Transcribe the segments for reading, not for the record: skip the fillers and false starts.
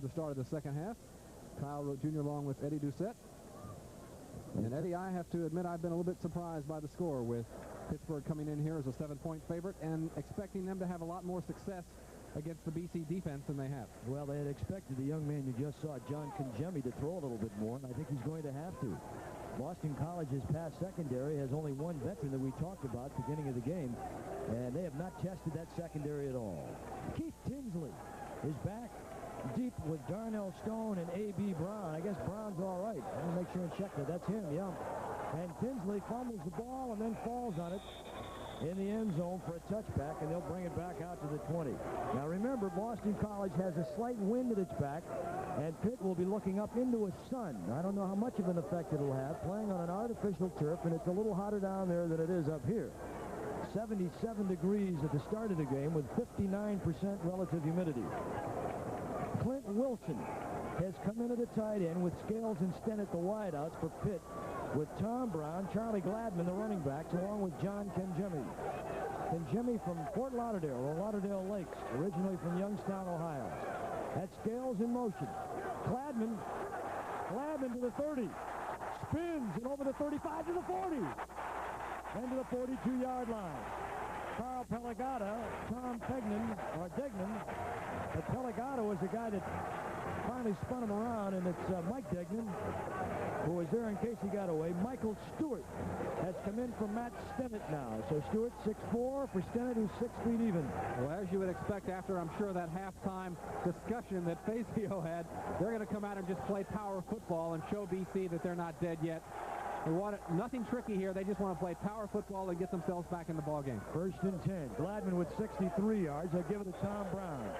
the start of the second half. Kyle Rote Jr. along with Eddie Doucette. And Eddie, I have to admit I've been a little bit surprised by the score, with Pittsburgh coming in here as a 7-point favorite and expecting them to have a lot more success against the BC defense than they have. Well, they had expected the young man you just saw, John Congemi, to throw a little bit more, and I think he's going to have to. Boston College's past secondary has only one veteran that we talked about at the beginning of the game, and they have not tested that secondary at all. Keith Tinsley is back deep with Darnell Stone and A.B. Brown. I guess Brown's all right. I'm going to make sure and check that. That's him, yeah. And Tinsley fumbles the ball and then falls on it in the end zone for a touchback, and they'll bring it back out to the 20. Now remember, Boston College has a slight wind at its back, and Pitt will be looking up into a sun. I don't know how much of an effect it'll have, playing on an artificial turf, and it's a little hotter down there than it is up here. 77 degrees at the start of the game with 59% relative humidity. Clint Wilson has come in at the tight end with Scales and Stennett the wideouts for Pitt, with Tom Brown, Charlie Gladman, the running backs, along with John Congemi. Congemi from Fort Lauderdale, or Lauderdale Lakes, originally from Youngstown, Ohio. That's Scales in motion. Gladman to the 30. Spins and over the 35 to the 40. Then to the 42-yard line. Carl Pelagata, Tom Degnan. But Pelagata was the guy that finally spun him around, and it's Mike Degnan, who was there in case he got away. Michael Stewart has come in for Matt Stennett now. So Stewart 6'4", for Stennett, who's 6 feet even. Well, as you would expect after, I'm sure, that halftime discussion that Fazio had, they're going to come out and just play power football and show BC that they're not dead yet. They want it, nothing tricky here. They just want to play power football and get themselves back in the ballgame. 1st and 10. Gladman with 63 yards. They'll give it to Tom Brown.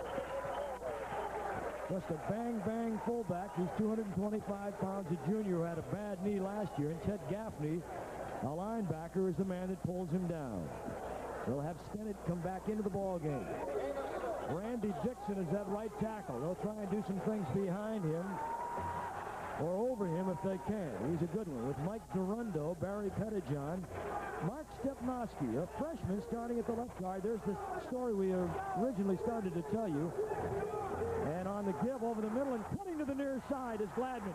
Just a bang-bang fullback. He's 225 pounds, a junior who had a bad knee last year. And Ted Gaffney, a linebacker, is the man that pulls him down. They'll have Stennett come back into the ballgame. Randy Dixon is that right tackle. They'll try and do some things behind him or over him if they can. He's a good one. With Mike Durundo, Barry Pettijohn, Mark Stepnoski, a freshman starting at the left guard. There's the story we originally started to tell you. And on the give over the middle and cutting to the near side is Gladman.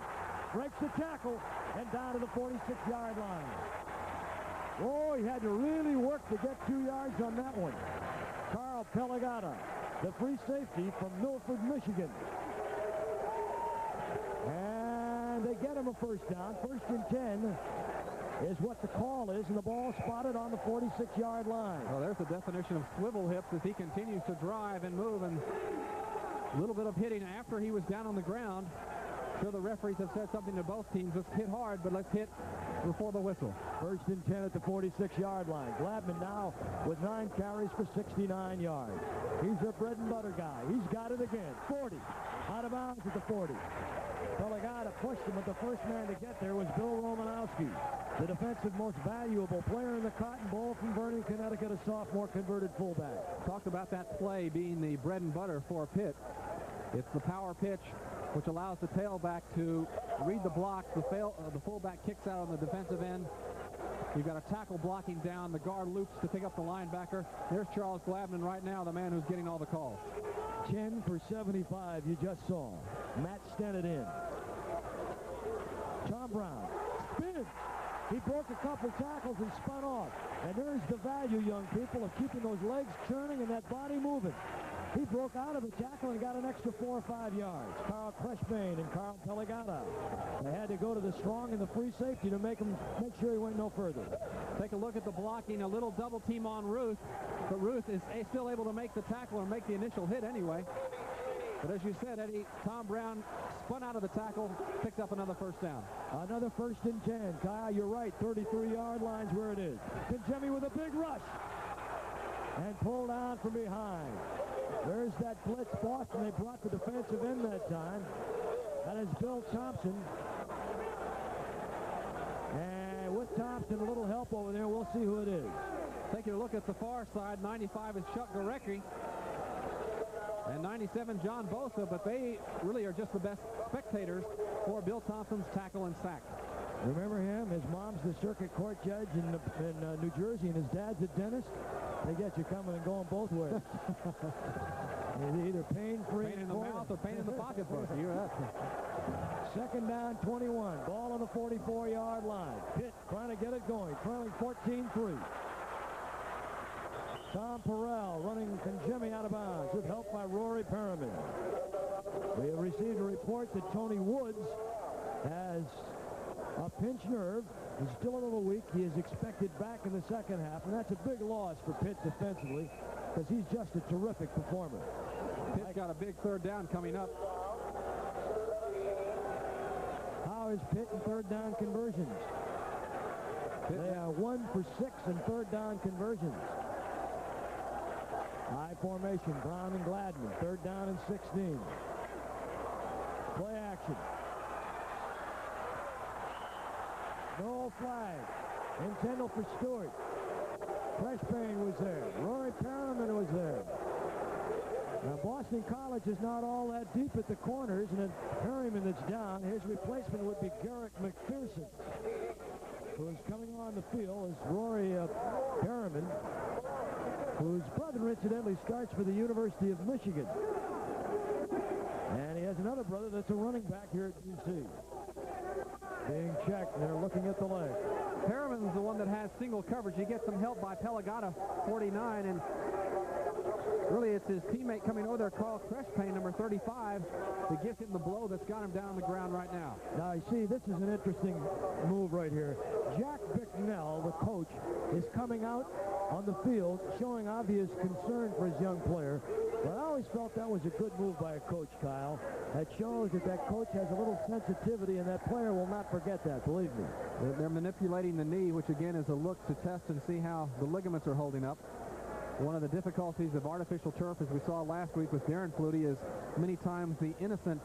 Breaks the tackle and down to the 46-yard line. Oh, he had to really work to get 2 yards on that one. Carl Pelagata, the free safety from Milford, Michigan. And they get him a first down. 1st and 10 is what the call is, and the ball spotted on the 46-yard line. Well, there's the definition of swivel hips as he continues to drive and move, and a little bit of hitting after he was down on the ground. Sure, the referees have said something to both teams. Let's hit hard, but let's hit before the whistle. 1st and 10 at the 46-yard line. Gladman now with 9 carries for 69 yards. He's their bread and butter guy. He's got it again. 40. Out of bounds at the 40. Pelagata pushed him, but the first man to get there was Bill Romanowski, the defensive most valuable player in the Cotton Bowl from Vernon, Connecticut, a sophomore converted fullback. Talked about that play being the bread and butter for Pitt. It's the power pitch, which allows the tailback to read the blocks. The fullback kicks out on the defensive end. You've got a tackle blocking down. The guard loops to pick up the linebacker. There's Charles Gladman right now, the man who's getting all the calls. 10 for 75, you just saw. Matt Stennett in. Tom Brown spins. He broke a couple tackles and spun off. And there's the value, young people, of keeping those legs churning and that body moving. He broke out of the tackle and got an extra 4 or 5 yards. Carl Creshbane and Carl Pelagata. They had to go to the strong and the free safety to make sure he went no further. Take a look at the blocking. A little double team on Ruth. But Ruth is still able to make the tackle or make the initial hit anyway. But as you said, Eddie, Tom Brown spun out of the tackle, picked up another first down. Another 1st and 10. Kyle, you're right. 33-yard line's where it is. Congemi with a big rush. And pulled down from behind. There's that blitz. Boston, they brought the defensive end that time. That is Bill Thompson. And with Thompson, a little help over there. We'll see who it is. Taking a look at the far side, 95 is Chuck Gorecki. And 97, John Bosa, but they really are just the best spectators for Bill Thompson's tackle and sack. Remember him? His mom's the circuit court judge in New Jersey, and his dad's a dentist. They get you coming and going both ways. Either pain-free in the mouth or pain in the pocketbook. You hear that? Second down, 21. Ball on the 44-yard line. Pitt trying to get it going, trailing 14-3. Tom Perrell running Conjemi out of bounds with help by Rory Perriman. We have received a report that Tony Woods has a pinched nerve. He's still a little weak. He is expected back in the second half, and that's a big loss for Pitt defensively because he's just a terrific performer. Pitt's got a big third down coming up. How is Pitt in third down conversions? They are 1 for 6 in third down conversions. High formation, Brown and Gladman. Third down and 16. Play action. No flag. Intended for Stewart. Freshpain was there. Rory Perriman was there. Now, Boston College is not all that deep at the corners, and then Perriman that's down. His replacement would be Garrick McPherson, who is coming on the field as Rory Perriman, whose brother, incidentally, starts for the University of Michigan. And he has another brother that's a running back here at UC. Being checked, and they're looking at the leg. Perriman's the one that has single coverage. He gets some help by Pelagata, 49, and really it's his teammate coming over there, Carl Crespane, number 35, that gives him the blow that's got him down on the ground right now. Now, you see, this is an interesting move right here. Jack Bicknell, the coach, is coming out on the field, showing obvious concern for his young player. But I always felt that was a good move by a coach, Kyle. That shows that that coach has a little sensitivity, and that player will not forget that, believe me. They're manipulating the knee, which again is a look to test and see how the ligaments are holding up. One of the difficulties of artificial turf, as we saw last week with Darren Flutie, is many times the innocent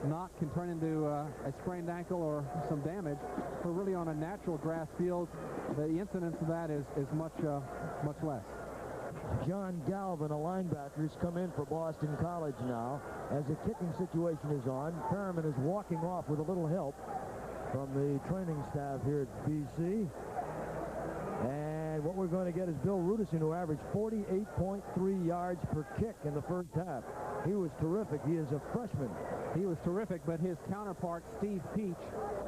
knock can turn into a sprained ankle or some damage. But really on a natural grass field, the incidence of that is much less. John Galvin, a linebacker, has come in for Boston College now as the kicking situation is on. Perriman is walking off with a little help from the training staff here at BC. And what we're going to get is Bill Rudison, who averaged 48.3 yards per kick in the first half. He was terrific. He is a freshman. He was terrific, but his counterpart, Steve Peach,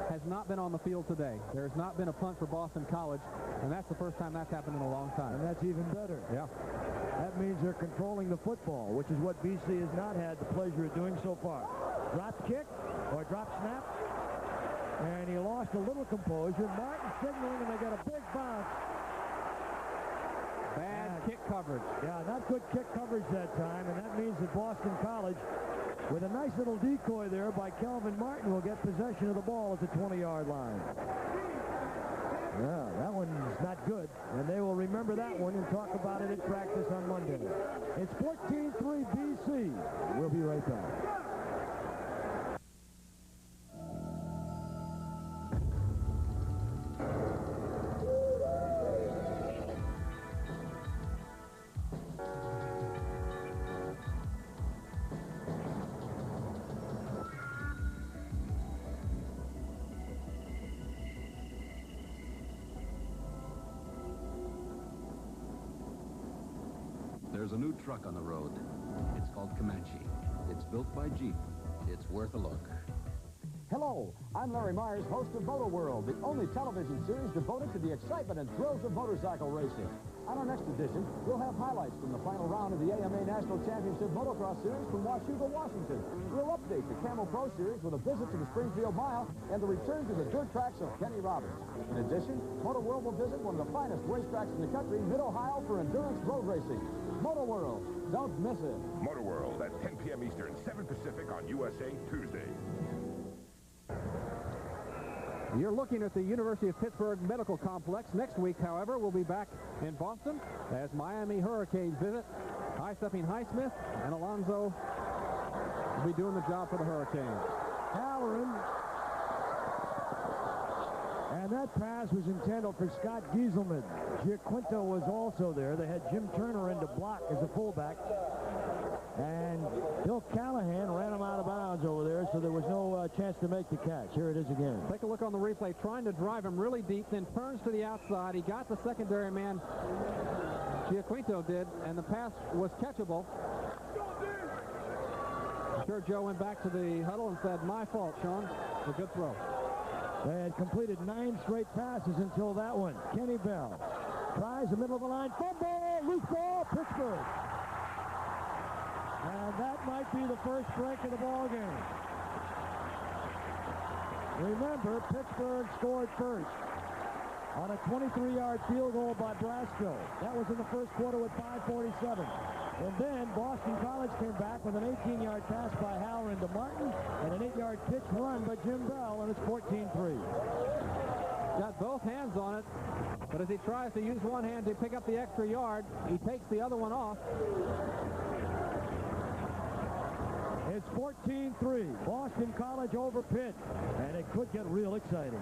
has not been on the field today. There's not been a punt for Boston College, and that's the first time that's happened in a long time. And that's even better. Yeah. That means they're controlling the football, which is what BC has not had the pleasure of doing so far. Drop kick or drop snap. And he lost a little composure. Martin signaling, and they got a big bounce. Bad kick coverage. Yeah, not good kick coverage that time, and that means that Boston College, with a nice little decoy there by Kelvin Martin, will get possession of the ball at the 20-yard line. Yeah, that one's not good, and they will remember that one and talk about it at practice on Monday. It's 14-3 BC. We'll be right back. There's a new truck on the road. It's called Comanche. It's built by Jeep. It's worth a look. Hello, I'm Larry Myers, host of Motor World, the only television series devoted to the excitement and thrills of motorcycle racing. On our next edition, we'll have highlights from the final round of the AMA National Championship Motocross Series from Washougal, Washington. We'll update the Camel Pro Series with a visit to the Springfield Mile and the return to the dirt tracks of Kenny Roberts. In addition, Motor World will visit one of the finest racetracks in the country, Mid-Ohio, for endurance road racing. Motor World, don't miss it. Motor World at 10 p.m. Eastern, 7 Pacific on USA Tuesday. You're looking at the University of Pittsburgh Medical Complex. Next week, however, we'll be back in Boston as Miami Hurricanes visit. High-stepping Highsmith and Alonzo will be doing the job for the Hurricanes. Halloran. And that pass was intended for Scott Gieselman. Giaquinto was also there. They had Jim Turner in to block as a fullback. And Bill Callahan ran him out of bounds over there, so there was no chance to make the catch. Here it is again. Take a look on the replay. Trying to drive him really deep, then turns to the outside. He got the secondary man, Giaquinto did, and the pass was catchable. Sure, Joe went back to the huddle and said, my fault, Sean. A good throw. They had completed 9 straight passes until that one. Kenny Bell tries the middle of the line. Fumble! Loose ball! Pittsburgh. And that might be the first break of the ball game. Remember, Pittsburgh scored first on a 23-yard field goal by Brasco. That was in the first quarter with 5:47. And then Boston College came back with an 18-yard pass by Howard into Martin and an 8-yard pitch run by Jim Bell, and it's 14-3. Got both hands on it, but as he tries to use one hand to pick up the extra yard, he takes the other one off. It's 14-3. Boston College over Pitt, and it could get real exciting.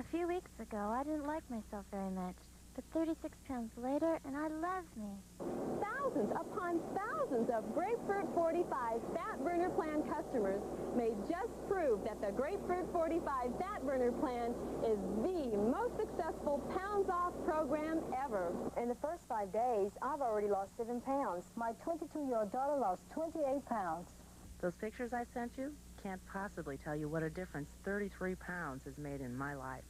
A few weeks ago, I didn't like myself very much. But 36 pounds later, and I love me. Thousands upon thousands of Grapefruit 45 Fat Burner Plan customers may just prove that the Grapefruit 45 Fat Burner Plan is the most successful pounds-off program ever. In the first 5 days, I've already lost 7 pounds. My 22-year-old daughter lost 28 pounds. Those pictures I sent you can't possibly tell you what a difference 33 pounds has made in my life.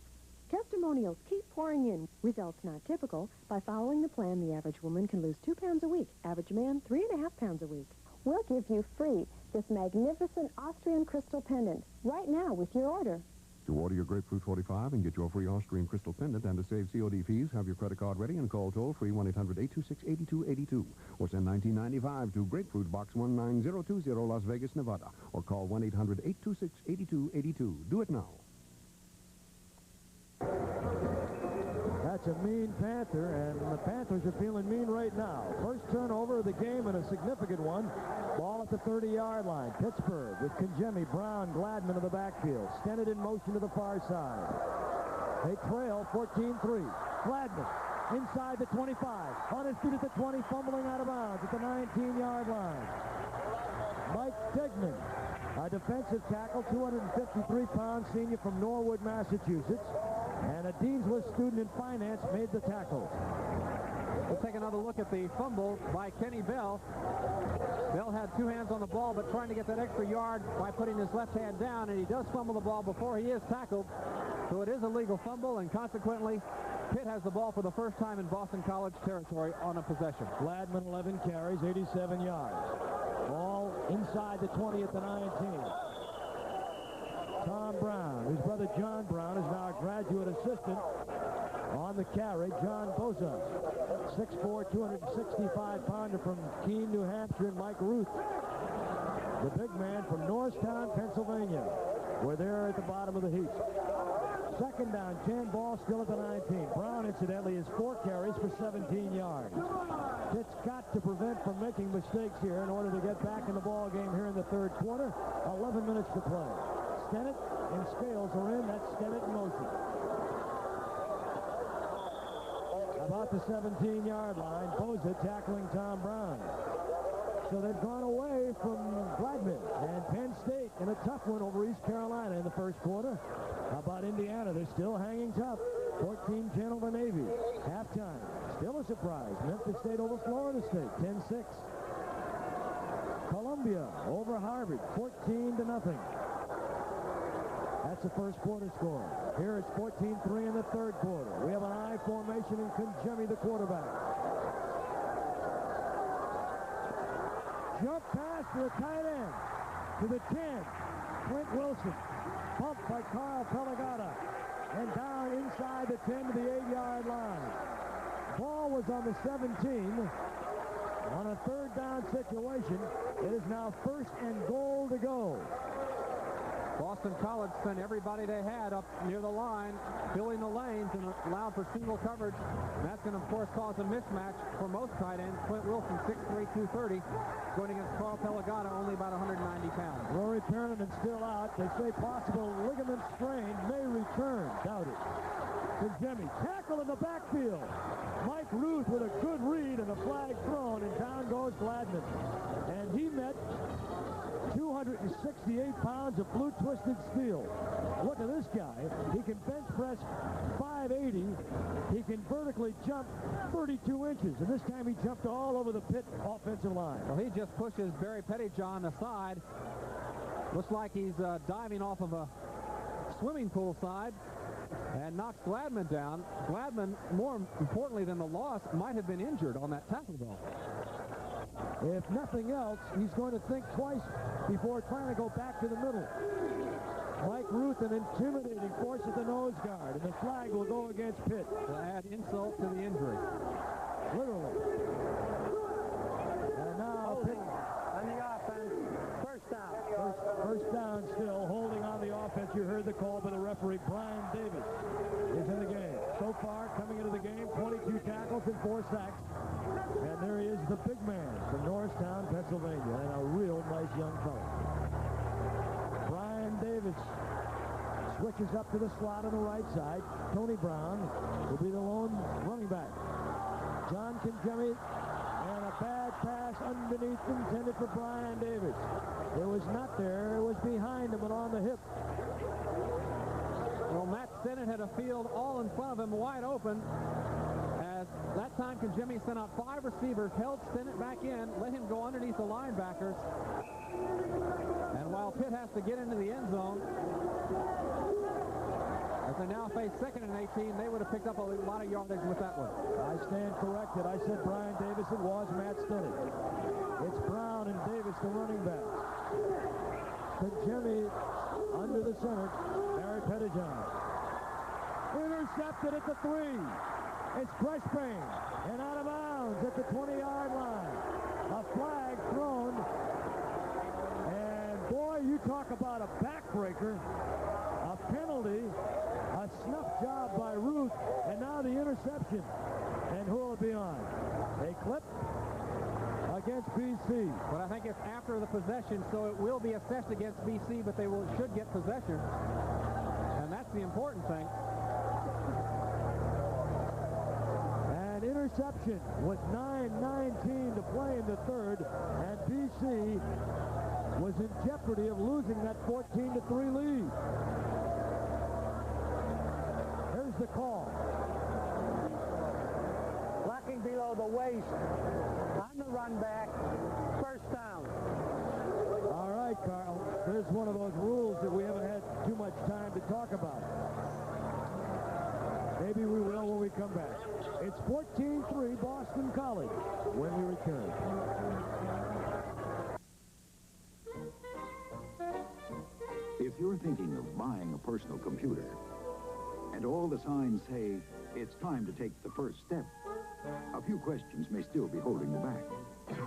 Testimonials keep pouring in. Results not typical. By following the plan, the average woman can lose 2 pounds a week. Average man, 3.5 pounds a week. We'll give you free this magnificent Austrian crystal pendant right now with your order. To order your Grapefruit 45 and get your free Austrian crystal pendant and to save COD fees, have your credit card ready and call toll-free 1-800-826-8282 or send $19.95 to Grapefruit Box 19020, Las Vegas, Nevada, or call 1-800-826-8282. Do it now. That's a mean Panther, and the Panthers are feeling mean right now. First turnover of the game and a significant one. Ball at the 30-yard line. Pittsburgh with Kangemi, Brown, Gladman in the backfield. Stennett in motion to the far side. They trail 14-3. Gladman inside the 25. On his feet at the 20, fumbling out of bounds at the 19-yard line. Mike Degman, a defensive tackle, 253-pound senior from Norwood, Massachusetts. And a Dean's List student in finance made the tackle. We'll take another look at the fumble by Kenny Bell. Bell had 2 hands on the ball, but trying to get that extra yard by putting his left hand down, and he does fumble the ball before he is tackled. So it is a legal fumble, and consequently, Pitt has the ball for the first time in Boston College territory on a possession. Gladman, 11 carries, 87 yards. Ball inside the 20 at the 19. Tom Brown, his brother John Brown, is now a graduate assistant on the carry. John Boza, 6'4", 265-pounder from Keene, New Hampshire, and Mike Ruth, the big man from Norristown, Pennsylvania. We're there at the bottom of the heap. Second down, 10, ball still at the 19. Brown, incidentally, is 4 carries for 17 yards. Pitt's got to prevent from making mistakes here in order to get back in the ball game here in the third quarter. 11 minutes to play. Stennett and Scales are in. That's Stennett in motion. About the 17-yard line, Boza tackling Tom Brown. So they've gone away from Gladman and Penn State in a tough one over East Carolina in the first quarter. How about Indiana? They're still hanging tough. 14-10 over Navy. Halftime. Still a surprise. Memphis State over Florida State. 10-6. Columbia over Harvard. 14-0. That's the first quarter score. Here it's 14-3 in the third quarter. We have an I formation and Kangemi, the quarterback. Jump pass to the tight end. To the 10. Clint Wilson. Bumped by Carl Pelagata. And down inside the 10 to the 8-yard line. Ball was on the 17. On a third down situation, it is now first and goal to go. Boston College sent everybody they had up near the line, filling the lanes and allowed for single coverage. And that's going to, of course, cause a mismatch for most tight ends. Clint Wilson, 6'3", 230, going against Carl Pelagata, only about 190 pounds. Rory Perriman still out. They say possible ligament strain may return. Doubt it. Kangemi, tackle in the backfield. Mike Ruth with a good read and a flag thrown, and down goes Gladman. And he met 260 68 pounds of blue twisted steel. Look at this guy. He can bench press 580. He can vertically jump 32 inches. And this time he jumped all over the Pitt offensive line. Well, he just pushes Barry Pettyjohn aside. Looks like he's diving off of a swimming pool side and knocks Gladman down. Gladman, more importantly than the loss, might have been injured on that tackle, though. If nothing else, he's going to think twice before trying to go back to the middle. Mike Ruth, an intimidating force at the nose guard, and the flag will go against Pitt. To add insult to the injury. Literally. And now Pitt on the offense. First down. First down still, holding on the offense. You heard the call by the referee. Brian Davis is in the game. So far, coming into the game, 22 tackles and 4 sacks. And there he is, the big man from Norristown, Pennsylvania, and a real nice young fellow. Brian Davis switches up to the slot on the right side. Tony Brown will be the lone running back. John Conjemi, and a bad pass underneath intended for Brian Davis. It was not there. It was behind him and on the hip. Well, Matt Stennett had a field all in front of him, wide open. As that time, Conjemi sent out 5 receivers, held Stennett back in, let him go underneath the linebackers. And while Pitt has to get into the end zone, as they now face 2nd and 18, they would have picked up a lot of yardage with that one. I stand corrected. I said Brian Davis. It was Matt Stennett. It's Brown and Davis, the running backs. Conjemi under the center. Barry Pettyjohn. Intercepted at the 3. It's Freshpain and out of bounds at the 20-yard line. A flag thrown. And boy, you talk about a backbreaker. A penalty. A snuff job by Ruth. And now the interception. And who will it be on? A clip against BC. But I think it's after the possession, so it will be assessed against BC, but they should get possession. And that's the important thing. Interception with 9:19 to play in the third, and BC was in jeopardy of losing that 14-3 lead. Here's the call. Blocking below the waist on the run back. First down. All right, Carl. There's one of those rules that we haven't had too much time to talk about. Maybe we will when we come back. It's 14-3 Boston College when we return. If you're thinking of buying a personal computer, and all the signs say it's time to take the first step, a few questions may still be holding you back.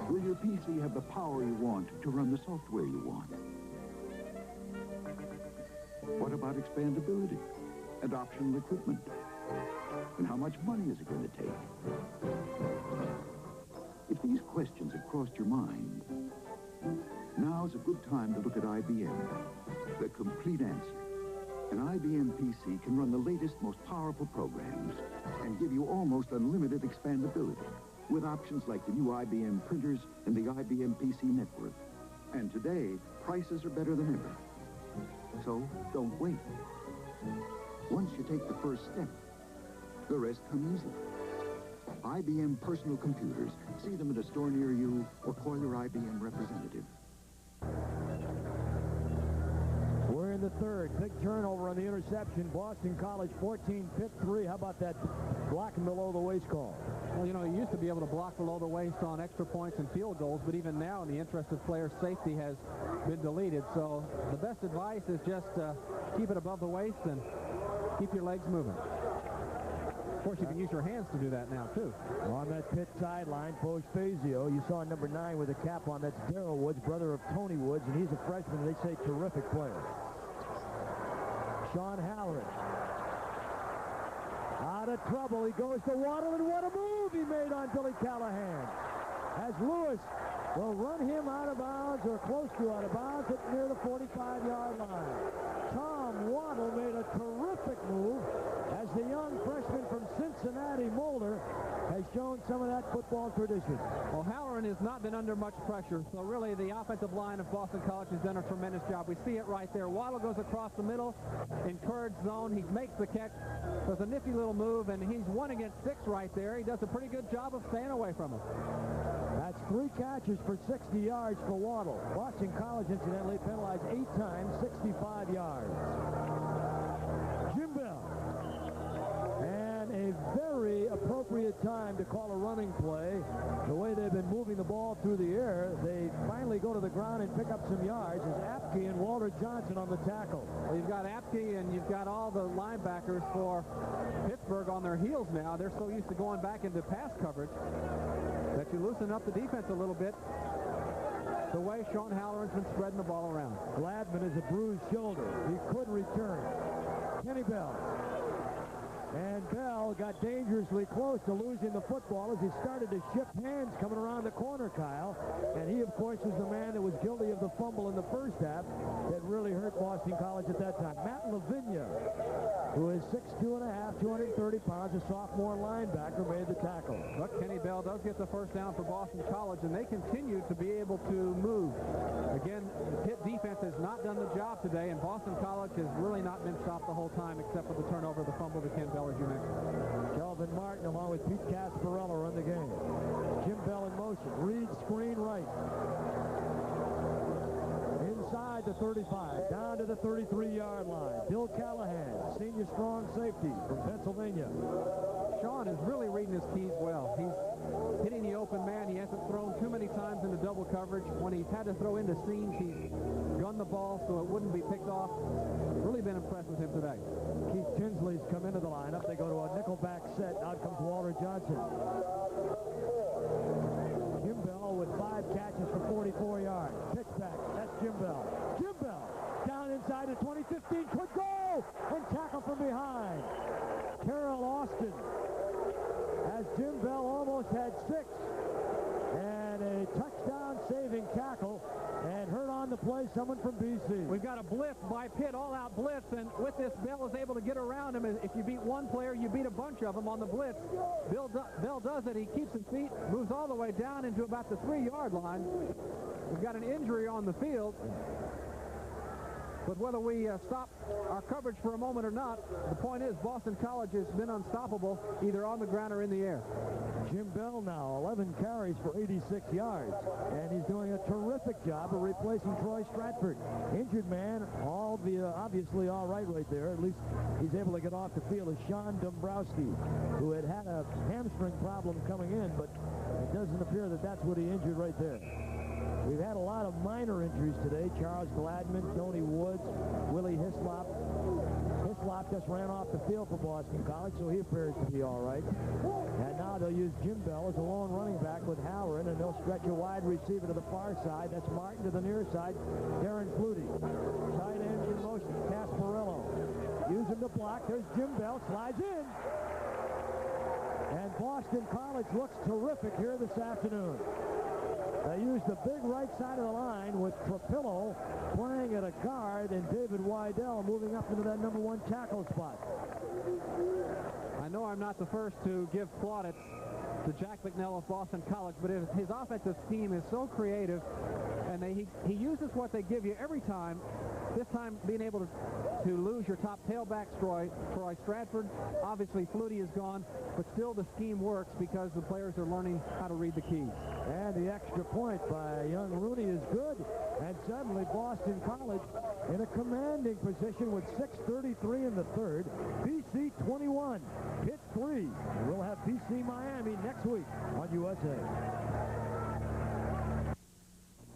Will your PC have the power you want to run the software you want? What about expandability and optional equipment? And how much money is it going to take? If these questions have crossed your mind, now's a good time to look at IBM. The complete answer. An IBM PC can run the latest, most powerful programs and give you almost unlimited expandability with options like the new IBM printers and the IBM PC network. And today, prices are better than ever. So don't wait. Once you take the first step, the rest come easy. IBM personal computers. See them at a store near you or call your IBM representative. We're in the third. Big turnover on the interception. Boston College 14, Pitt 3. How about that blocking below the waist call? Well, you know, you used to be able to block below the waist on extra points and field goals, but even now, in the interest of player safety, has been deleted. So the best advice is just keep it above the waist and keep your legs moving. Of course, you can use your hands to do that now, too. On that Pitt sideline, Post Fazio, you saw number 9 with a cap on. That's Darrell Woods, brother of Tony Woods, and he's a freshman. They say terrific player. Sean Halloran. Out of trouble. He goes to Waddle, and what a move he made on Billy Callahan. As Lewis will run him out of bounds or close to out of bounds at near the 45-yard line. Tom Waddle made a terrific move as the young freshman from Cincinnati, Mulder, has shown some of that football tradition. Well, Halloran has not been under much pressure, so really the offensive line of Boston College has done a tremendous job. We see it right there. Waddle goes across the middle, encouraged zone. He makes the catch. There's a nifty little move, and he's 1 against 6 right there. He does a pretty good job of staying away from him. That's 3 catches for 60 yards for Waddle. Boston College, incidentally, penalized 8 times, 65 yards. Jim Bell. And a very appropriate time to call a running play. The way they've been moving the ball through the air, they finally go to the ground and pick up some yards as Apke and Walter Johnson on the tackle. Well, you've got Apke and you've got all the linebackers for Pittsburgh on their heels now. They're so used to going back into pass coverage that you loosen up the defense a little bit the way Sean Halloran's been spreading the ball around. Gladman has a bruised shoulder. He could return. Kenny Bell. And Bell got dangerously close to losing the football as he started to shift hands coming around the corner, Kyle. And he, of course, was the man that was guilty of the fumble in the first half that really hurt Boston College at that time. Matt Lavinia, who is 6'2 and a half, 230 pounds, a sophomore linebacker, made the tackle. But Kenny Bell does get the first down for Boston College, and they continue to be able to move. Again, the Pitt defense has not done the job today, and Boston College has really not been stopped the whole time except for the turnover, the fumble to Ken Bell, as you mentioned. Kelvin Martin, along with Pete Casparella, run the game. Jim Bell in motion. Reed screen right. Inside the 35, down to the 33-yard line. Bill Callahan, senior strong safety from Pennsylvania. Sean is really reading his keys well. He's hitting the open man. He hasn't thrown too many times into double coverage. When he's had to throw into seams, he's gunned the ball so it wouldn't be picked off. Really been impressed with him today. Keith Tinsley's come into the lineup. They go to a nickelback set. Out comes Walter Johnson. Jim Bell with 5 catches for 44 yards. Pitch back. That's Jim Bell. Jim Bell down inside the 20-15. Could go! And tackle from behind. Terrell Austin, as Jim Bell almost had 6. And a touchdown saving tackle. And hurt on the play, someone from BC. We've got a blitz by Pitt, all-out blitz, and with this, Bell is able to get around him. If you beat one player, you beat a bunch of them on the blitz. Bell does it. He keeps his feet, moves all the way down into about the 3-yard line. We've got an injury on the field. But whether we stop our coverage for a moment or not, the point is Boston College has been unstoppable either on the ground or in the air. Jim Bell now, 11 carries for 86 yards. And he's doing a terrific job of replacing Troy Stratford. Injured man, obviously all right there. At least he's able to get off the field, is Sean Dombrowski, who had a hamstring problem coming in, but it doesn't appear that that's what he injured right there. We've had a lot of minor injuries today. Charles Gladman, Tony Woods, Willie Hislop. Hislop just ran off the field for Boston College, so he appears to be all right. And now they'll use Jim Bell as a lone running back with Halloran, and they'll stretch a wide receiver to the far side. That's Martin to the near side. Darren Flutie. Tight end in motion. Casparello. Using the block. There's Jim Bell. Slides in. And Boston College looks terrific here this afternoon. They used the big right side of the line with Trapillo playing at a guard and David Wydell moving up into that number 1 tackle spot. I know I'm not the first to give plaudits to Jack McNell of Boston College, but his offensive scheme is so creative, and he uses what they give you every time. This time being able to lose your top tailback, Troy Stratford. Obviously, Flutie is gone, but still the scheme works because the players are learning how to read the keys. And the extra point by young Rooney is good. And suddenly Boston College in a commanding position with 6:33 in the third. BC 21, Pitt 3. We'll have BC Miami next week on USA.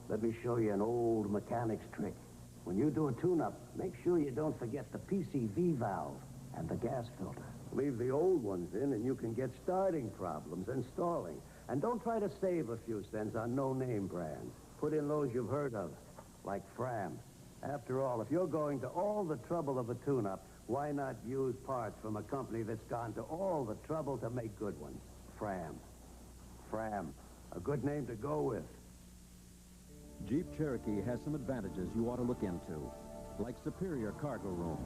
Let me show you an old mechanic's trick. When you do a tune-up, make sure you don't forget the PCV valve and the gas filter. Leave the old ones in and you can get starting problems and stalling. And don't try to save a few cents on no-name brands. Put in those you've heard of, like Fram. After all, if you're going to all the trouble of a tune-up, why not use parts from a company that's gone to all the trouble to make good ones? Fram. Fram. A good name to go with. Jeep Cherokee has some advantages you ought to look into, like superior cargo room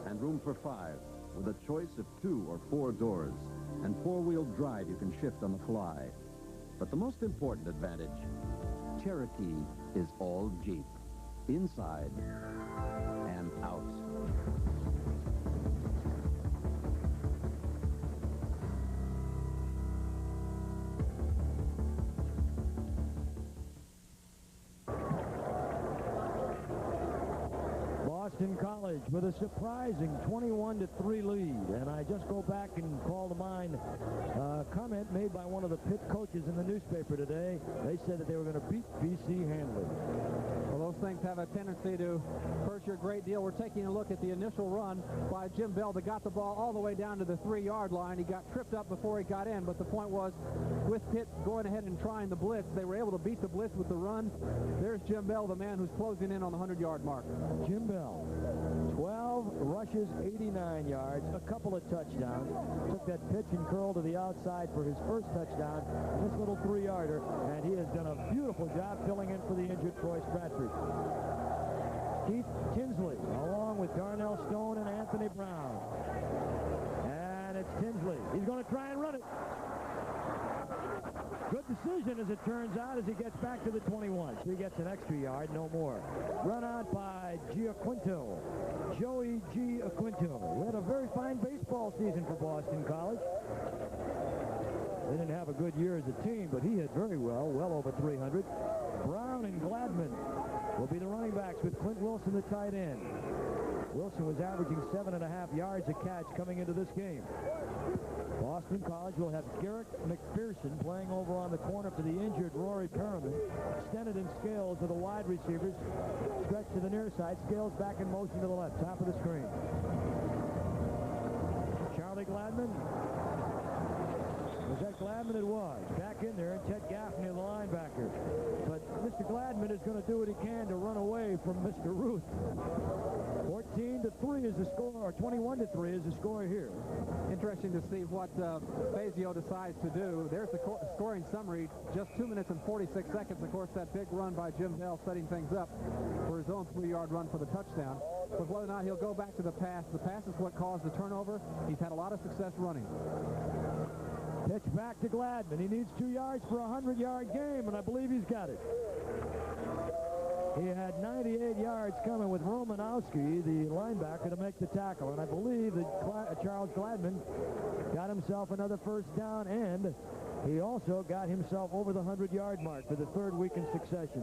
and room for 5 with a choice of 2 or 4 doors and 4-wheel drive you can shift on the fly. But the most important advantage, Cherokee is all Jeep, inside and out. Boston College with a surprising 21-3 lead. And I just go back and call to mind a comment made by one of the Pitt coaches in the newspaper today. They said that they were going to beat BC handily. Well, those things have a tendency to hurt you a great deal. We're taking a look at the initial run by Jim Bell that got the ball all the way down to the 3-yard line. He got tripped up before he got in, but the point was, with Pitt going ahead and trying the blitz, they were able to beat the blitz with the run. There's Jim Bell, the man who's closing in on the 100-yard mark. Jim Bell, 12 rushes, 89 yards, a couple of touchdowns. Took that pitch and curl to the outside for his first touchdown, this little 3-yarder, and he has done a beautiful job filling in for the injured Troy Stratford. Keith Tinsley, along with Darnell Stone and Anthony Brown. And it's Tinsley. He's going to try and run it. Good decision, as it turns out, as he gets back to the 21. So he gets an extra yard, no more. Run out by Giaquinto. Joey Giaquinto. He had a very fine baseball season for Boston College. They didn't have a good year as a team, but he hit very well over 300. Brown and Gladman will be the running backs with Clint Wilson, the tight end. Wilson was averaging 7.5 yards a catch coming into this game. Boston College will have Garrick McPherson playing over on the corner for the injured Rory Perriman. Stennett and Scales are the wide receivers. Stretch to the near side. Scales back in motion to the left. Top of the screen. Charlie Gladman. Was that Gladman? It was. Back in there, and Ted Gaffney, the linebacker. But Mr. Gladman is going to do what he can to run away from Mr. Ruth. 14-3 is the score, or 21-3 is the score here. Interesting to see what Fazio decides to do. There's the scoring summary. Just 2 minutes and 46 seconds. Of course, that big run by Jim Bell setting things up for his own 3-yard run for the touchdown. But whether or not he'll go back to the pass is what caused the turnover. He's had a lot of success running. Pitch back to Gladman. He needs 2 yards for a 100-yard game, and I believe he's got it. He had 98 yards coming with Romanowski, the linebacker, to make the tackle. And I believe that Charles Gladman got himself another first down, and he also got himself over the 100-yard mark for the 3rd week in succession.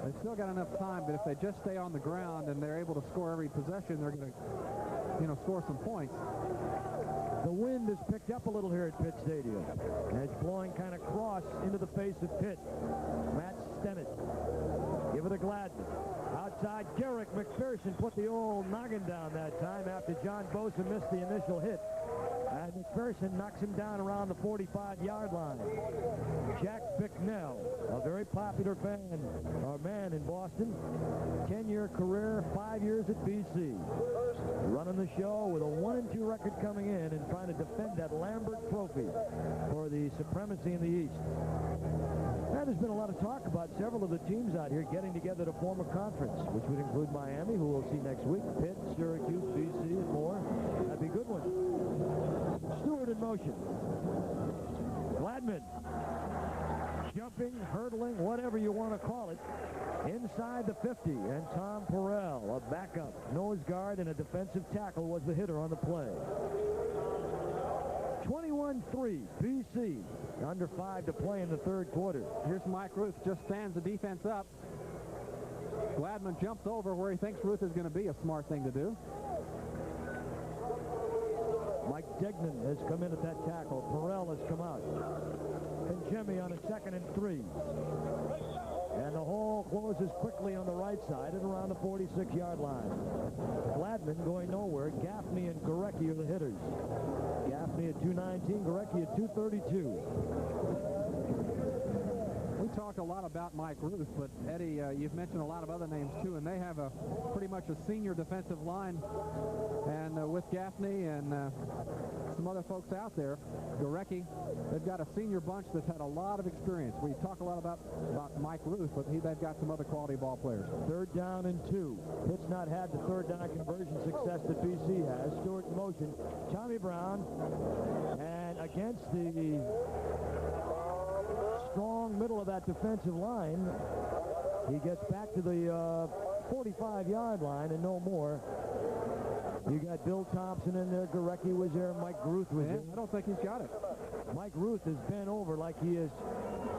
They've still got enough time, but if they just stay on the ground and they're able to score every possession, they're going to, score some points. The wind has picked up a little here at Pitt Stadium. And it's blowing kind of cross into the face of Pitt. Matt Stennett. Give it to Gladman. Outside, Garrick McPherson put the old noggin down that time after John Bosa missed the initial hit. And McPherson knocks him down around the 45-yard line. Jack Bicknell, a very popular man in Boston. 10-year career, 5 years at BC. Running the show with a 1-2 record coming in and trying to defend that Lambert Trophy for the supremacy in the East. Now, there's been a lot of talk about several of the teams out here getting together to form a conference, which would include Miami, who we'll see next week, Pitt, Syracuse, BC, and more. That'd be a good one. Stewart in motion. Gladman. Jumping, hurdling, whatever you want to call it. Inside the 50, and Tom Perrell, a backup nose guard and a defensive tackle, was the hitter on the play. 21-3, BC. Under 5 to play in the 3rd quarter. Here's Mike Ruth, just stands the defense up. Gladman jumps over where he thinks Ruth is going to be, a smart thing to do. Mike Degnan has come in at that tackle. Perrell has come out. And Jimmy on a 2nd and 3. And the hole closes quickly on the right side at around the 46-yard line. Gladman going nowhere. Gaffney and Gorecki are the hitters. Gaffney at 219, Gorecki at 232. We talked a lot about Mike Ruth, but Eddie, you've mentioned a lot of other names too, and they have a pretty much a senior defensive line, and with Gaffney and some other folks out there, Gorecki, they've got a senior bunch that's had a lot of experience. We talk a lot about Mike Ruth, but they've got some other quality ball players. 3rd down and 2. Pitt's not had the 3rd down conversion success that BC has. Stewart in motion. Tommy Brown, and against the strong middle of that defensive line, he gets back to the 45-yard line and no more. You got Bill Thompson in there, Gorecki was there, Mike Ruth was there. I don't think he's got it. Mike Ruth has bent over like he has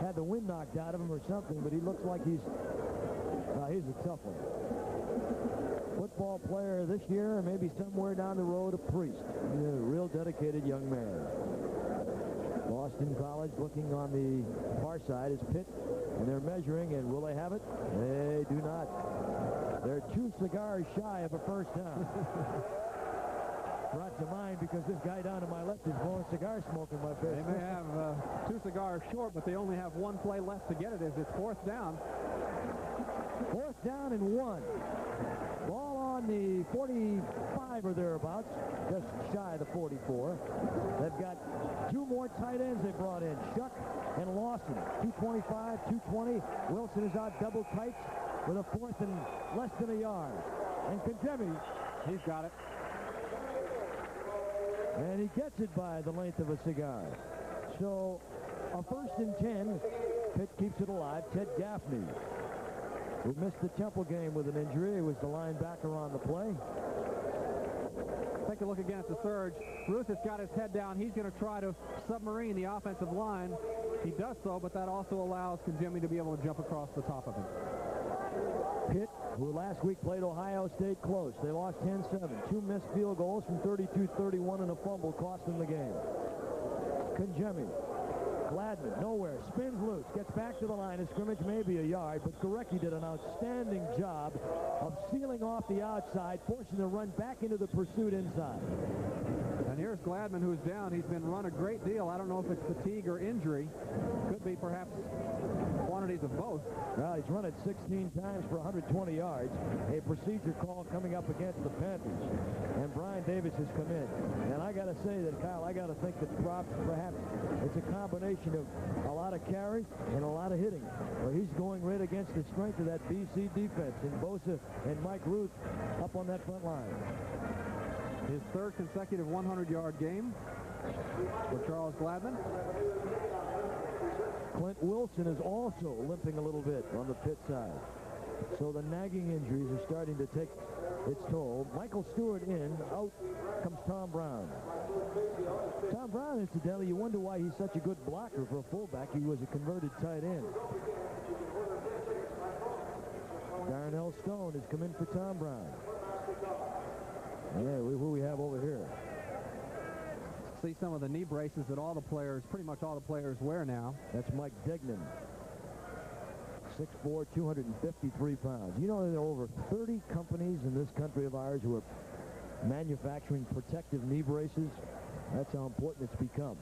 had the wind knocked out of him or something, but he looks like he's a tough one. Football player this year, and maybe somewhere down the road, a priest. He's a real dedicated young man. Boston College looking on the far side is Pitt, and they're measuring, and will they have it? They do not. They're 2 cigars shy of a first down. Brought to mind because this guy down to my left is blowing cigar smoke in my face. They may have 2 cigars short, but they only have 1 play left to get it as it's 4th down. 4th down and 1. Ball on the 45 or thereabouts, just shy of the 44. They've got 2 more tight ends they brought in, Shuck and Lawson. 225, 220. Wilson is out double tights with a 4th and less than a yard. And Conjemi, he's got it. And he gets it by the length of a cigar. So a 1st and 10. Pitt keeps it alive. Ted Gaffney, who missed the Temple game with an injury. He was the linebacker on the play. Take a look again at the surge. Ruth has got his head down. He's going to try to submarine the offensive line. He does so, but that also allows Conjemi to be able to jump across the top of him. Pitt, who last week played Ohio State close. They lost 10-7. 2 missed field goals from 32-31 and a fumble cost them the game. Conjemi. Gladman, nowhere, spins loose, gets back to the line of scrimmage, maybe a yard, but Gorecki did an outstanding job of sealing off the outside, forcing the run back into the pursuit inside. And here's Gladman, who's down. He's been run a great deal. I don't know if it's fatigue or injury. Could be perhaps quantities of both. Well, he's run it 16 times for 120 yards. A procedure call coming up against the Panthers. And Brian Davis has come in. And I got to say that, Kyle, I got to think that perhaps it's a combination of a lot of carry and a lot of hitting, where he's going right against the strength of that BC defense, and Bosa and Mike Ruth up on that front line. His 3rd consecutive 100-yard game for Charles Gladman. Clint Wilson is also limping a little bit on the Pitt side. So the nagging injuries are starting to take its toll. Michael Stewart in. Out comes Tom Brown. Tom Brown, incidentally, you wonder why he's such a good blocker for a fullback. He was a converted tight end. Darnell Stone has come in for Tom Brown. Yeah, who we have over here? See some of the knee braces that all the players, pretty much all the players, wear now. That's Mike Degnan. 6'4", 253 pounds. You know, there are over 30 companies in this country of ours who are manufacturing protective knee braces. That's how important it's become.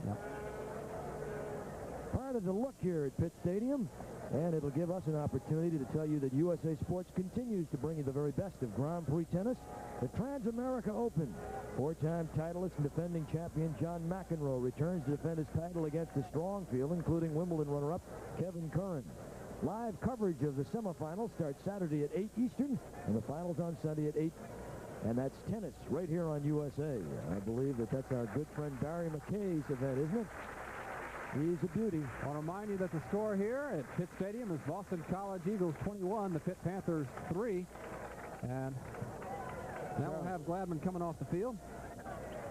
Part of the look here at Pitt Stadium, and it'll give us an opportunity to tell you that USA Sports continues to bring you the very best of Grand Prix tennis. The Trans-America Open. 4-time titleist and defending champion John McEnroe returns to defend his title against a strong field, including Wimbledon runner-up Kevin Curran. Live coverage of the semifinals starts Saturday at 8 Eastern, and the finals on Sunday at 8. And that's tennis right here on USA. I believe that's our good friend Barry McKay's event, isn't it? He's a beauty. I want to remind you that the score here at Pitt Stadium is Boston College Eagles 21, the Pitt Panthers 3. And now we'll have Gladman coming off the field.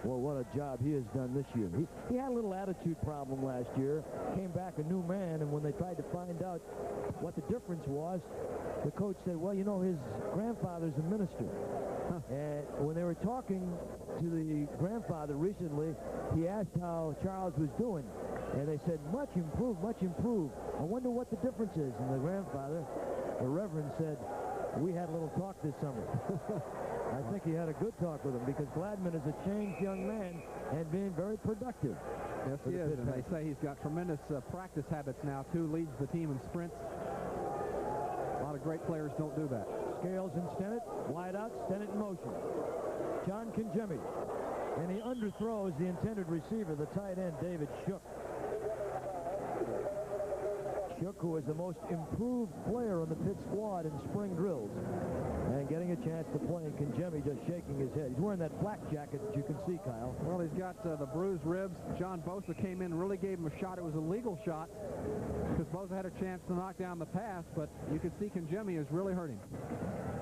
Well, what a job he has done this year. He had a little attitude problem last year, came back a new man, and when they tried to find out what the difference was, the coach said, well, you know, his grandfather's a minister. And when they were talking to the grandfather recently, he asked how Charles was doing. And they said, much improved, much improved. I wonder what the difference is. And the grandfather, the Reverend, said, we had a little talk this summer. I think he had a good talk with him because Gladman is a changed young man and being very productive. Yes, he is, and they say he's got tremendous practice habits now, too. Leads the team in sprints. A lot of great players don't do that. Scales and Stennett, wide out, Stennett in motion. John Conjemi, and he underthrows the intended receiver, the tight end, David Shook. Shook, who is the most improved player on the Pitt squad in spring drills, and getting a chance to play, and Conjemi just shaking his head. He's wearing that flak jacket that you can see, Kyle. Well, he's got the bruised ribs. John Bosa came in and really gave him a shot. It was a legal shot because Bosa had a chance to knock down the pass, but you could see Conjemi is really hurting.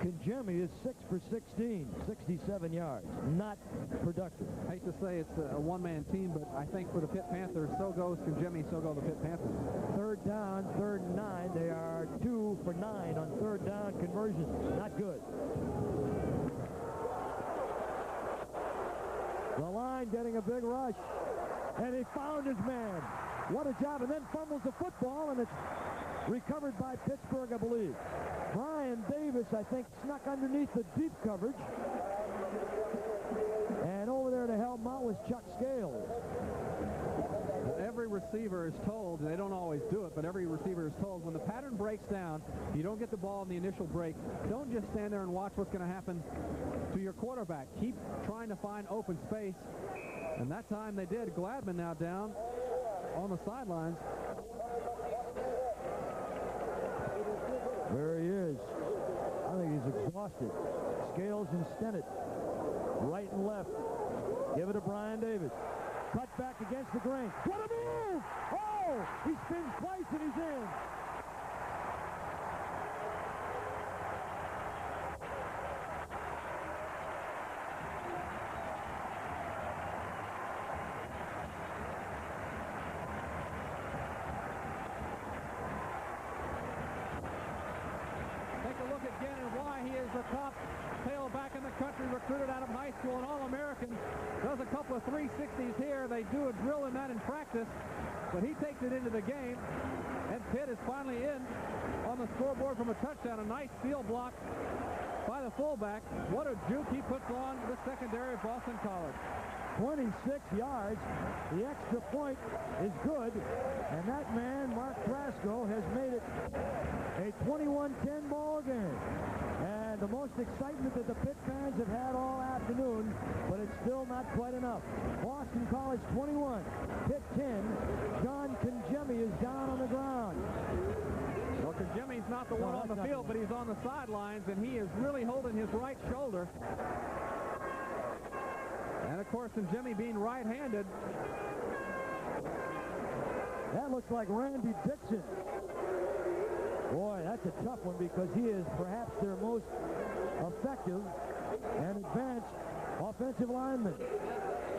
Conjemi is 6 for 16, 67 yards. Not productive. I hate to say it's a one-man team, but I think for the Pitt Panthers, so goes Conjemi, so go the Pitt Panthers. Third down, 3rd and 9. They are 2 for 9 on third down conversions. Not good. The line getting a big rush. And he found his man. What a job. And then fumbles the football, and it's recovered by Pittsburgh, I believe. Brian Davis, I think, snuck underneath the deep coverage. And over there to help him out was Chuck Scales. Every receiver is told, and they don't always do it, but every receiver is told, when the pattern breaks down, you don't get the ball in the initial break, don't just stand there and watch what's going to happen to your quarterback. Keep trying to find open space, and that time they did. Gladman now down on the sidelines. There he is. I think he's exhausted. Scales and Stennett, right and left. Give it to Brian Davis. Cut back against the grain. What a move! Oh! He spins twice and he's in. Take a look again at why he is the top tailback in the country, recruited out of high school, an All-American. Does a couple of 360s here. They do a drill in that in practice, but he takes it into the game, and Pitt is finally in on the scoreboard from a touchdown. A nice field block by the fullback. What a juke he puts on the secondary of Boston College. 26 yards. The extra point is good, and that man, Mark Trasco, has made it a 21-10 ball game. And the most excitement that the Pitt fans have had all afternoon, but it's still not quite enough. Boston College 21, Pitt 10. John Conjemi is down on the ground. Well, Conjemi's not the one on the field, but he's on the sidelines, and he is really holding his right shoulder. And, of course, Conjemi being right-handed. That looks like Randy Dixon. Boy, that's a tough one because he is perhaps their most effective and advanced offensive lineman.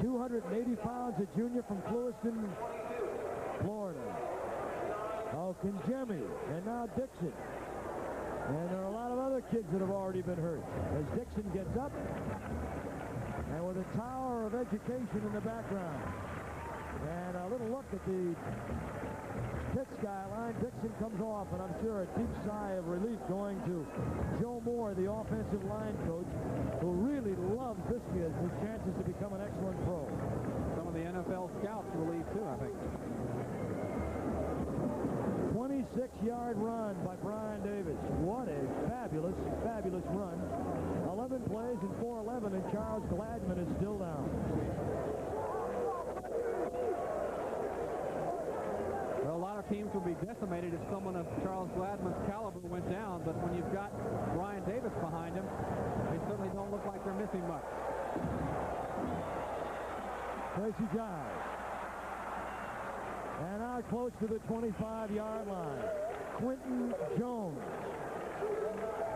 280 pounds, a junior from Clewiston, Florida. Oh, Conjemi, and now Dixon. And there are a lot of other kids that have already been hurt. As Dixon gets up, and with a tower of education in the background. And a little look at the Pitt skyline. Dixon comes off, and I'm sure a deep sigh of relief going to Joe Moore, the offensive line coach, who really loves this kid, his chances to become an excellent pro. Some of the NFL scouts relieved, too, I think. 26-yard run by Brian Davis. What a fabulous, fabulous run. 11 plays and 4-11, and Charles Gladman is still down. Well, a lot of teams will be decimated if someone of Charles Gladman's caliber went down, but when you've got Brian Davis behind him, they certainly don't look like they're missing much. Tracy Giles. And now close to the 25-yard line. Quentin Jones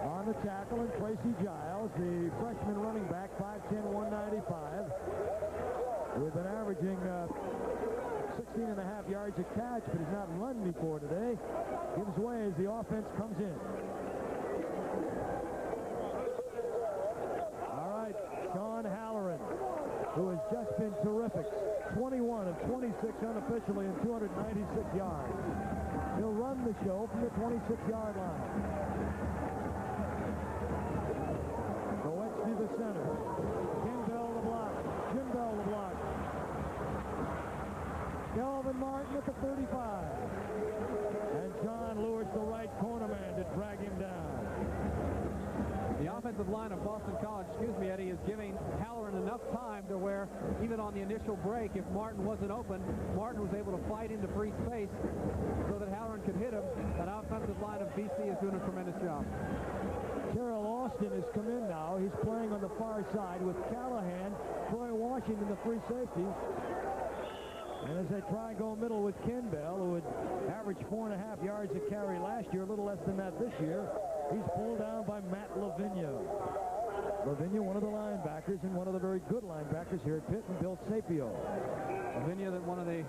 on the tackle, and Tracy Giles, the freshman running back, 5'10", 195. We've been averaging 16.5 yards a catch, but he's not run before today. Gives way as the offense comes in. All right, Sean Halloran, who has just been terrific. 21 of 26 unofficially and 296 yards. He'll run the show from the 26-yard line. Nowitzki the center. Kimbell the block. Kimbell the block. offensive line of Boston College, Eddie, is giving Halloran enough time to where, even on the initial break, if Martin wasn't open, Martin was able to fight into free space so that Halloran could hit him. That offensive line of BC is doing a tremendous job. Terrell Austin has come in now. He's playing on the far side with Callahan, Troy Washington, the free safety. And as they try and go middle with Ken Bell, who had averaged 4.5 yards a carry last year, a little less than that this year, he's pulled down by Matt Lavinia. Lavinia, one of the linebackers, and one of the very good linebackers here at Pitt, and Bill Sapio. Lavinia, that one of the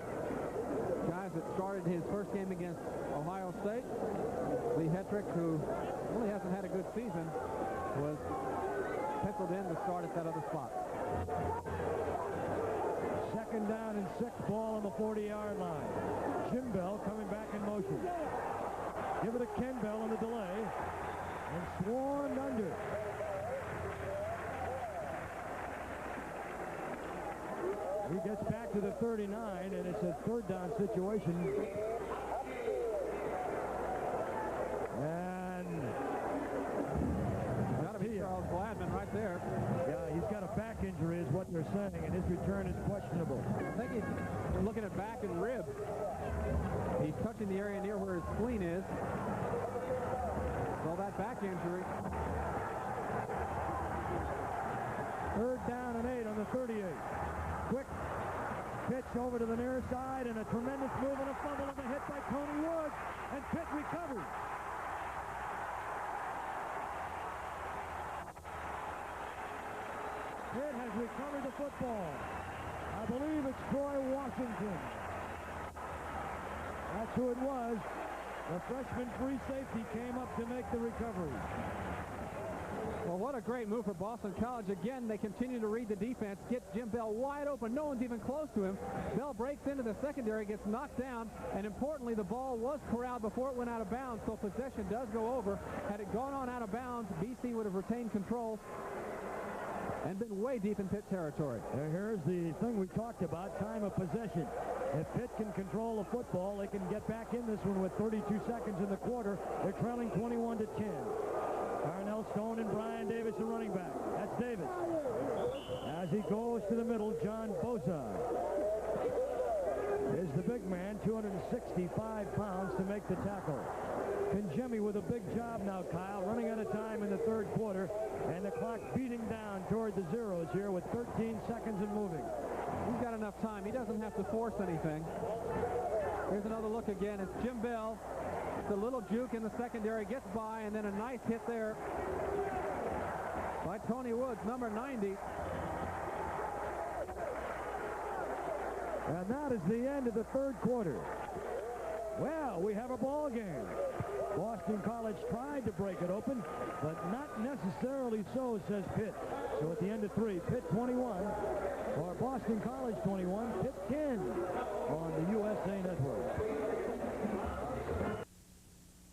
guys that started his first game against Ohio State. Lee Hetrick, who really hasn't had a good season, was penciled in to start at that other spot. Second down and 6, ball on the 40-yard line. Jim Bell coming back in motion. Give it to Ken Bell on the delay. And swarmed under. He gets back to the 39, and it's a third down situation. And got to be Charles Gladman right there. Yeah, he's got a back injury is what they're saying, and his return is questionable. I think he's looking at back and rib. He's touching the area near where his spleen is. So that back injury. Third down and 8 on the 38. Quick pitch over to the near side, and a tremendous move and a fumble and a hit by Tony Woods, and Pitt recovers. Pitt has recovered the football. I believe it's Troy Washington. That's who it was. The freshman free safety came up to make the recovery. Well, what a great move for Boston College. Again, they continue to read the defense, get Jim Bell wide open. No one's even close to him. Bell breaks into the secondary, gets knocked down, and importantly, the ball was corralled before it went out of bounds, so possession does go over. Had it gone on out of bounds, BC would have retained control and been way deep in Pitt territory. Here's the thing we talked about, time of possession. If Pitt can control the football, they can get back in this one with 32 seconds in the quarter. They're trailing 21-10. Darnell Stone and Brian Davis, the running back. That's Davis. As he goes to the middle, John Boza is the big man, 265 pounds to make the tackle. Conjemi with a big job now, Kyle, running out of time in the third quarter, and the clock beating down toward the zeros here with 13 seconds and moving. He's got enough time. He doesn't have to force anything. Here's another look again. It's Jim Bell. It's a little juke in the secondary, gets by, and then a nice hit there by Tony Woods, number 90. And that is the end of the third quarter. Well, we have a ball game. Boston College tried to break it open, but not necessarily so, says Pitt. So at the end of 3, Pitt 21, or Boston College 21, Pitt 10 on the USA Network.